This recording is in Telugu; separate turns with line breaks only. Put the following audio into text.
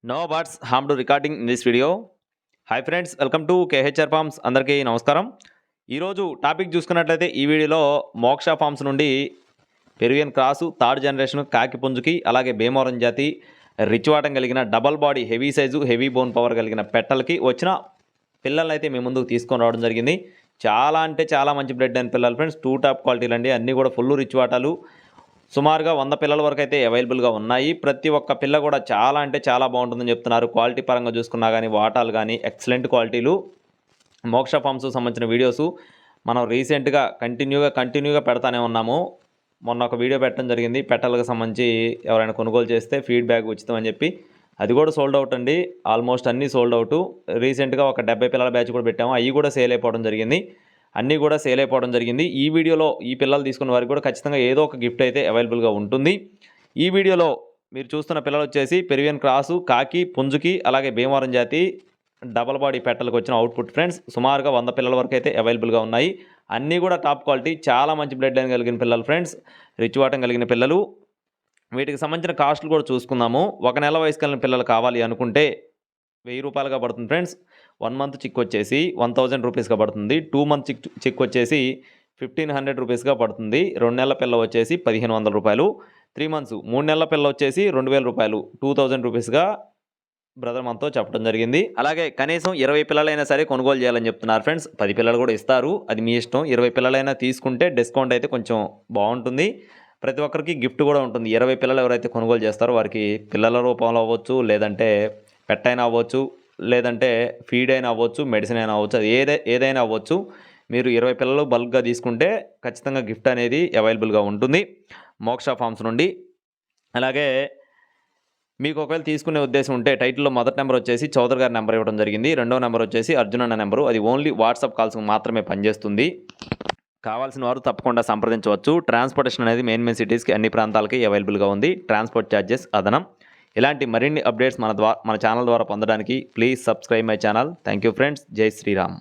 No birds harm to recording in this video. Hi friends, welcome to KHR farms. అందరికీ నమస్కారం. ఈరోజు టాపిక్ చూసుకున్నట్లయితే ఈ వీడియోలో మోక్ష ఫార్మ్స్ నుండి పెరువియన్ క్రాసు థర్డ్ జనరేషన్ కాకి పుంజుకి, అలాగే భీమవరం జాతి రిచ్ వాటం కలిగిన double body heavy size heavy bone power కలిగిన పెట్టలకి వచ్చిన పిల్లల్ని అయితే మీ ముందుకు తీసుకొని రావడం జరిగింది. చాలా అంటే చాలా మంచి బ్లడ్ అయిన పిల్లలు ఫ్రెండ్స్, 2 టాప్ క్వాలిటీలు అండి. అన్నీ కూడా ఫుల్ రిచ్ వాటాలు. సుమారుగా 100 పిల్లల వరకు అయితే అవైలబుల్గా ఉన్నాయి. ప్రతి ఒక్క పిల్ల కూడా చాలా అంటే చాలా బాగుంటుందని చెప్తున్నారు. క్వాలిటీ పరంగా చూసుకున్నా కానీ వాటాలు కానీ ఎక్సలెంట్ క్వాలిటీలు. మోక్ష ఫార్మ్స్ సంబంధించిన వీడియోస్ మనం రీసెంట్గా కంటిన్యూగా పెడతానే ఉన్నాము. మొన్న ఒక వీడియో పెట్టడం జరిగింది, పెట్టలకు సంబంధించి ఎవరైనా కొనుగోలు చేస్తే ఫీడ్బ్యాక్ ఉచితం అని చెప్పి. అది కూడా సోల్డ్ అవుట్ అండి, ఆల్మోస్ట్ అన్నీ సోల్డ్ అవుట్. రీసెంట్గా ఒక 70 పిల్లల బ్యాచ్ కూడా పెట్టాము, అవి కూడా సేల్ అయిపోవడం జరిగింది. అన్నీ కూడా సేల్ అయిపోవడం జరిగింది. ఈ వీడియోలో ఈ పిల్లలు తీసుకున్న వారికి కూడా ఖచ్చితంగా ఏదో ఒక గిఫ్ట్ అయితే అవైలబుల్గా ఉంటుంది. ఈ వీడియోలో మీరు చూస్తున్న పిల్లలు వచ్చేసి పెరువియన్ క్రాసు కాకి పుంజుకి, అలాగే భీమవరం జాతి డబల్ బాడీ పెట్టలకు వచ్చిన అవుట్పుట్ ఫ్రెండ్స్. సుమారుగా 100 పిల్లల వరకు అయితే అవైలబుల్గా ఉన్నాయి. అన్నీ కూడా టాప్ క్వాలిటీ, చాలా మంచి బ్లడ్ లైన్ కలిగిన పిల్లలు ఫ్రెండ్స్, రిచ్ వాటం కలిగిన పిల్లలు. వీటికి సంబంధించిన కాస్ట్లు కూడా చూసుకుందాము. 1 నెల వయసు కలిగిన పిల్లలు కావాలి అనుకుంటే 1000 రూపాయలుగా పడుతుంది ఫ్రెండ్స్. 1 మంత్ చిక్ వచ్చేసి 1000 రూపీస్గా పడుతుంది. 2 మంత్ చిక్ వచ్చేసి 1500 రూపీస్గా పడుతుంది. 2 నెలల పిల్ల వచ్చేసి 1500 రూపాయలు. 3 మంత్స్ 3 నెలల పిల్ల వచ్చేసి 2000 రూపాయలు, 2000 రూపీస్గా బ్రదర్ మనతో చెప్పడం జరిగింది. అలాగే కనీసం 20 పిల్లలైనా సరే కొనుగోలు చేయాలని చెప్తున్నారు ఫ్రెండ్స్. 10 పిల్లలు కూడా ఇస్తారు, అది మీ ఇష్టం. 20 పిల్లలైనా తీసుకుంటే డిస్కౌంట్ అయితే కొంచెం బాగుంటుంది. ప్రతి ఒక్కరికి గిఫ్ట్ కూడా ఉంటుంది. 20 పిల్లలు ఎవరైతే కొనుగోలు చేస్తారో వారికి పిల్లల రూపంలో అవ్వచ్చు, లేదంటే పెట్ అయినా అవ్వచ్చు, లేదంటే ఫీడ్ అయినా అవ్వచ్చు, మెడిసిన్ అయినా అవ్వచ్చు, అది ఏదైనా అవ్వచ్చు. మీరు 20 పిల్లలు బల్క్గా తీసుకుంటే ఖచ్చితంగా గిఫ్ట్ అనేది అవైలబుల్గా ఉంటుంది మోక్ష ఫార్మ్స్ నుండి. అలాగే మీకు ఒకవేళ తీసుకునే ఉద్దేశం ఉంటే టైటిల్లో మొదటి నెంబర్ వచ్చేసి చౌదరి గారి నెంబర్ ఇవ్వడం జరిగింది. రెండో నెంబర్ వచ్చేసి అర్జున్ అన్న నెంబరు. అది ఓన్లీ వాట్సాప్ కాల్స్కి మాత్రమే పనిచేస్తుంది. కావాల్సిన వారు తప్పకుండా సంప్రదించవచ్చు. ట్రాన్స్పోర్టేషన్ అనేది మెయిన్ సిటీస్కి అన్ని ప్రాంతాలకి అవైలబుల్గా ఉంది. ట్రాన్స్పోర్ట్ ఛార్జెస్ అదనం. ఇలాంటి మరిన్ని అప్డేట్స్ మన ఛానల్ ద్వారా పొందడానికి please subscribe my channel. Thank you friends. జై శ్రీరామ్.